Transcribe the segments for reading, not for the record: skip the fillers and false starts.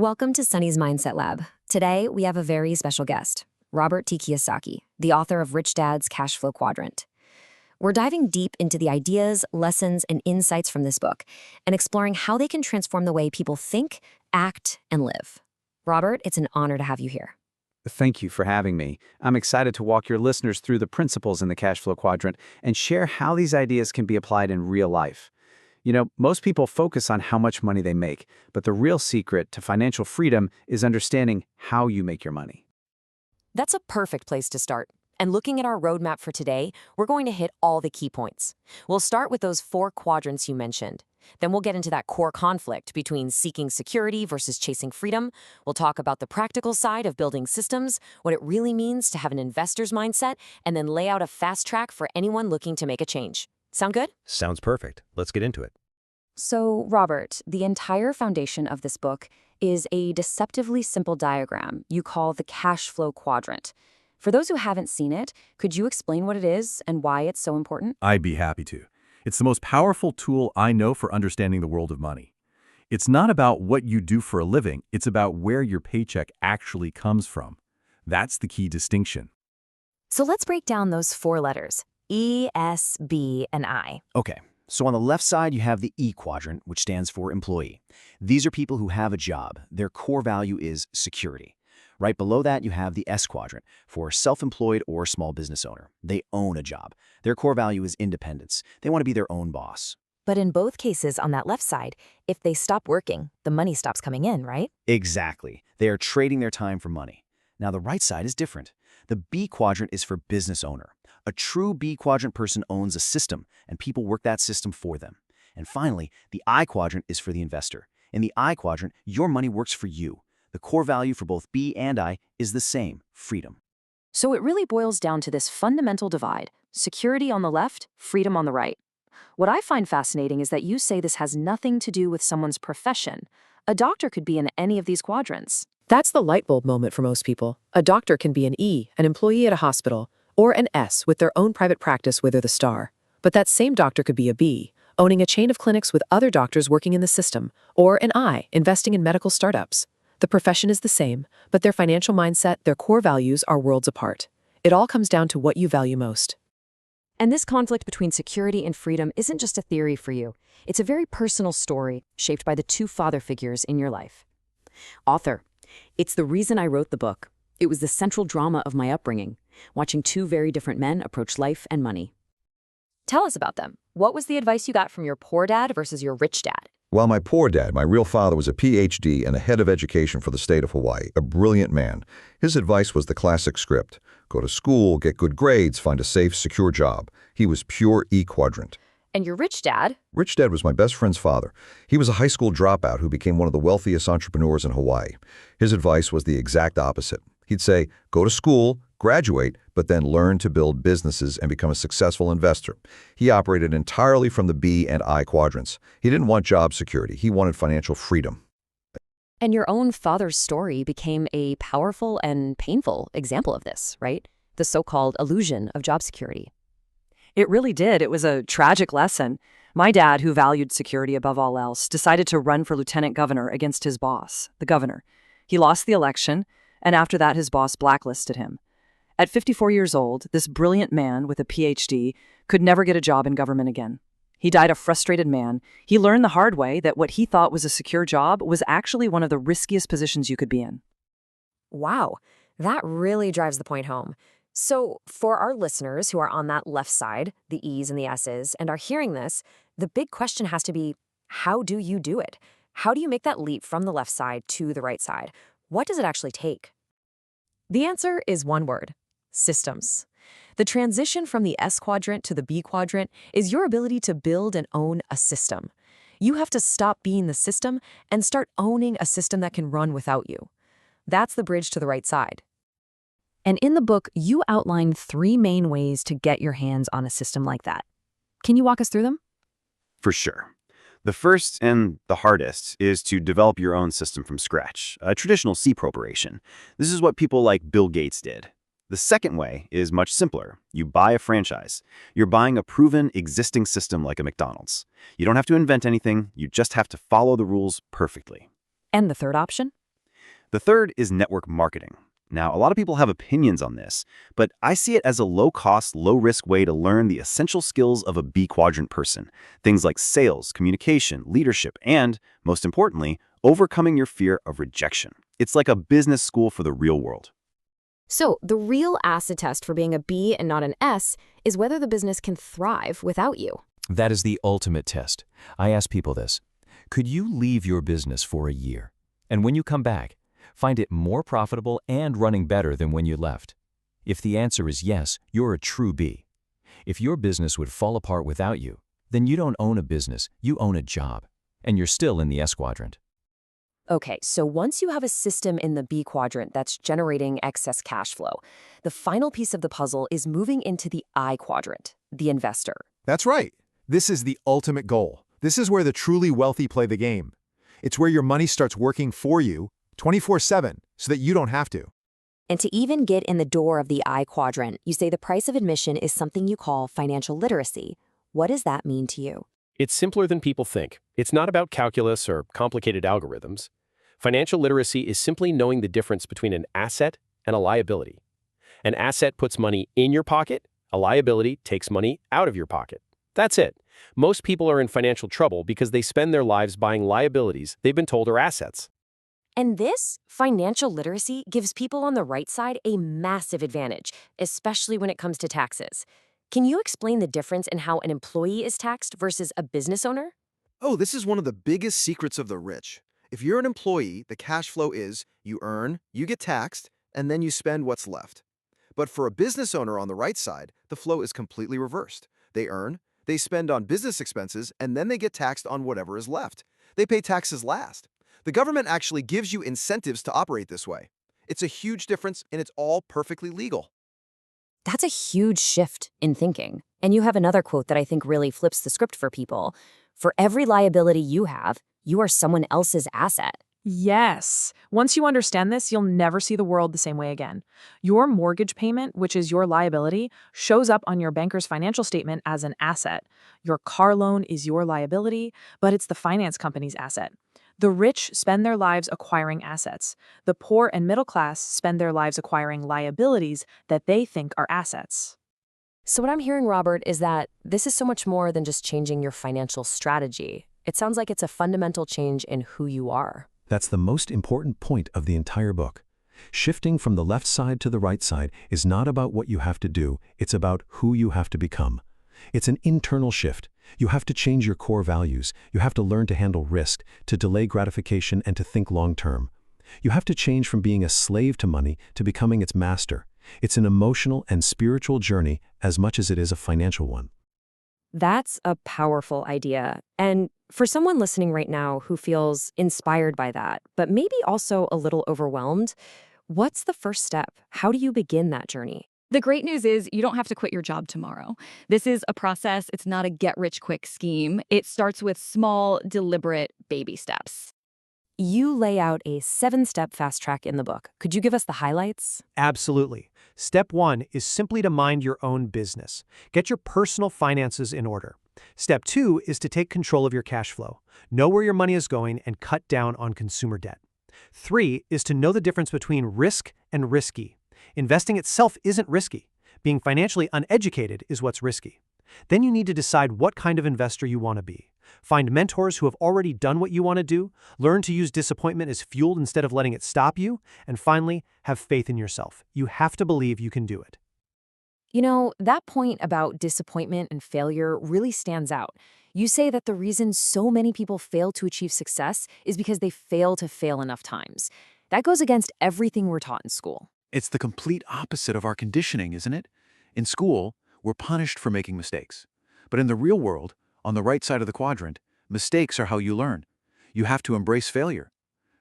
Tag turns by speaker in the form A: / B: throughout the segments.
A: Welcome to Sunny's Mindset Lab. Today, we have a very special guest, Robert T. Kiyosaki, the author of Rich Dad's CASHFLOW Quadrant. We're diving deep into the ideas, lessons, and insights from this book and exploring how they can transform the way people think, act, and live. Robert, it's an honor to have you here.
B: Thank you for having me. I'm excited to walk your listeners through the principles in the cash flow quadrant and share how these ideas can be applied in real life. Most people focus on how much money they make, but the real secret to financial freedom is understanding how you make your money.
A: That's a perfect place to start. And looking at our roadmap for today, we're going to hit all the key points. We'll start with those 4 quadrants you mentioned. Then we'll get into that core conflict between seeking security versus chasing freedom. We'll talk about the practical side of building systems, what it really means to have an investor's mindset, and then lay out a fast track for anyone looking to make a change. Sound good?
C: Sounds perfect. Let's get into it.
D: So, Robert, the entire foundation of this book is a deceptively simple diagram you call the cash flow quadrant. For those who haven't seen it, could you explain what it is and why it's so important?
E: I'd be happy to. It's the most powerful tool I know for understanding the world of money. It's not about what you do for a living, it's about where your paycheck actually comes from. That's the key distinction.
D: So let's break down those 4 letters, E, S, B, and I.
C: Okay, so on the left side, you have the E quadrant, which stands for employee. These are people who have a job. Their core value is security. Right below that, you have the S quadrant for self-employed or small business owner. They own a job. Their core value is independence. They want to be their own boss.
D: But in both cases on that left side, if they stop working, the money stops coming in, right?
C: Exactly. They are trading their time for money. Now, the right side is different. The B quadrant is for business owner. A true B quadrant person owns a system, and people work that system for them. And finally, the I quadrant is for the investor. In the I quadrant, your money works for you. The core value for both B and I is the same, freedom.
D: So it really boils down to this fundamental divide, security on the left, freedom on the right. What I find fascinating is that you say this has nothing to do with someone's profession. A doctor could be in any of these quadrants.
F: That's the light bulb moment for most people. A doctor can be an E, an employee at a hospital, or an S with their own private practice where they're the star. But that same doctor could be a B, owning a chain of clinics with other doctors working in the system, or an I, investing in medical startups. The profession is the same, but their financial mindset, their core values are worlds apart. It all comes down to what you value most.
A: And this conflict between security and freedom isn't just a theory for you. It's a very personal story shaped by the 2 father figures in your life. Author, it's the reason I wrote the book. It was the central drama of my upbringing, watching 2 very different men approach life and money.
D: Tell us about them. What was the advice you got from your poor dad versus your rich dad?
G: Well, my poor dad, my real father, was a PhD and the head of education for the state of Hawaii, a brilliant man. His advice was the classic script. Go to school, get good grades, find a safe, secure job. He was pure E quadrant.
D: And your rich dad?
G: Rich Dad was my best friend's father. He was a high school dropout who became one of the wealthiest entrepreneurs in Hawaii. His advice was the exact opposite. He'd say, go to school, graduate, but then learn to build businesses and become a successful investor. He operated entirely from the B and I quadrants. He didn't want job security. He wanted financial freedom.
A: And your own father's story became a powerful and painful example of this, right? The so-called illusion of job security.
H: It really did. It was a tragic lesson. My dad, who valued security above all else, decided to run for lieutenant governor against his boss, the governor. He lost the election, and after that his boss blacklisted him. At 54 years old, this brilliant man with a PhD could never get a job in government again. He died a frustrated man. He learned the hard way that what he thought was a secure job was actually one of the riskiest positions you could be in.
A: Wow, that really drives the point home. So for our listeners who are on that left side, the E's and the S's, and are hearing this, the big question has to be, how do you do it? How do you make that leap from the left side to the right side? What does it actually take? The answer is one word: systems. The transition from the S quadrant to the B quadrant is your ability to build and own a system. You have to stop being the system and start owning a system that can run without you. That's the bridge to the right side. And in the book, you outline 3 main ways to get your hands on a system like that. Can you walk us through them?
B: For sure. The first and the hardest is to develop your own system from scratch, a traditional C corporation. This is what people like Bill Gates did. The second way is much simpler. You buy a franchise. You're buying a proven, existing system like a McDonald's. You don't have to invent anything. You just have to follow the rules perfectly.
A: And the third option?
B: The third is network marketing. Now, a lot of people have opinions on this, but I see it as a low-cost, low-risk way to learn the essential skills of a B quadrant person. Things like sales, communication, leadership, and, most importantly, overcoming your fear of rejection. It's like a business school for the real world.
A: So, the real acid test for being a B and not an S is whether the business can thrive without you.
I: That is the ultimate test. I ask people this. Could you leave your business for a year? And when you come back, find it more profitable and running better than when you left? If the answer is yes, you're a true B. If your business would fall apart without you, then you don't own a business, you own a job. And you're still in the S quadrant.
A: Okay, so once you have a system in the B quadrant that's generating excess cash flow, the final piece of the puzzle is moving into the I quadrant, the investor.
J: That's right. This is the ultimate goal. This is where the truly wealthy play the game. It's where your money starts working for you 24/7 so that you don't have to.
A: And to even get in the door of the I quadrant, you say the price of admission is something you call financial literacy. What does that mean to you?
K: It's simpler than people think. It's not about calculus or complicated algorithms. Financial literacy is simply knowing the difference between an asset and a liability. An asset puts money in your pocket, a liability takes money out of your pocket. That's it. Most people are in financial trouble because they spend their lives buying liabilities they've been told are assets.
A: And this, financial literacy, gives people on the right side a massive advantage, especially when it comes to taxes. Can you explain the difference in how an employee is taxed versus a business owner?
L: Oh, this is one of the biggest secrets of the rich. If you're an employee, the cash flow is you earn, you get taxed, and then you spend what's left. But for a business owner on the right side, the flow is completely reversed. They earn, they spend on business expenses, and then they get taxed on whatever is left. They pay taxes last. The government actually gives you incentives to operate this way. It's a huge difference, and it's all perfectly legal.
A: That's a huge shift in thinking. And you have another quote that I think really flips the script for people. For every liability you have, you are someone else's asset.
M: Yes. Once you understand this, you'll never see the world the same way again. Your mortgage payment, which is your liability, shows up on your banker's financial statement as an asset. Your car loan is your liability, but it's the finance company's asset. The rich spend their lives acquiring assets. The poor and middle class spend their lives acquiring liabilities that they think are assets.
A: So what I'm hearing, Robert, is that this is so much more than just changing your financial strategy. It sounds like it's a fundamental change in who you are.
E: That's the most important point of the entire book. Shifting from the left side to the right side is not about what you have to do, it's about who you have to become. It's an internal shift. You have to change your core values. You have to learn to handle risk, to delay gratification, and to think long-term. You have to change from being a slave to money to becoming its master. It's an emotional and spiritual journey as much as it is a financial one.
A: That's a powerful idea. And for someone listening right now who feels inspired by that, but maybe also a little overwhelmed, what's the first step? How do you begin that journey?
N: The great news is you don't have to quit your job tomorrow. This is a process. It's not a get-rich-quick scheme. It starts with small, deliberate baby steps.
A: You lay out a 7-step fast track in the book. Could you give us the highlights?
O: Absolutely. Step 1 is simply to mind your own business. Get your personal finances in order. Step 2 is to take control of your cash flow. Know where your money is going and cut down on consumer debt. 3 is to know the difference between risk and risky. Investing itself isn't risky. Being financially uneducated is what's risky. Then you need to decide what kind of investor you want to be. Find mentors who have already done what you want to do, learn to use disappointment as fuel instead of letting it stop you, and finally, have faith in yourself. You have to believe you can do it.
A: You know, that point about disappointment and failure really stands out. You say that the reason so many people fail to achieve success is because they fail to fail enough times. That goes against everything we're taught in school.
P: It's the complete opposite of our conditioning, isn't it? In school, we're punished for making mistakes. But in the real world, on the right side of the quadrant, mistakes are how you learn. You have to embrace failure.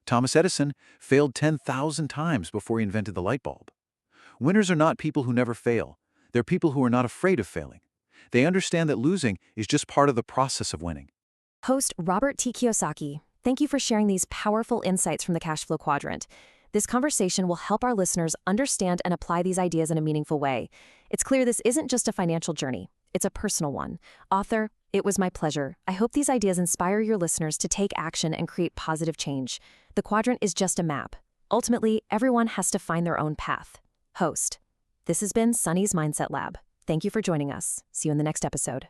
P: Thomas Edison failed 10,000 times before he invented the light bulb. Winners are not people who never fail. They're people who are not afraid of failing. They understand that losing is just part of the process of winning.
A: Host Robert T. Kiyosaki, thank you for sharing these powerful insights from the cash flow quadrant. This conversation will help our listeners understand and apply these ideas in a meaningful way. It's clear this isn't just a financial journey. It's a personal one. Author, it was my pleasure. I hope these ideas inspire your listeners to take action and create positive change. The quadrant is just a map.
D: Ultimately, everyone has to find their own path. Host. This has been Sunny's Mindset Lab. Thank you for joining us. See you in the next episode.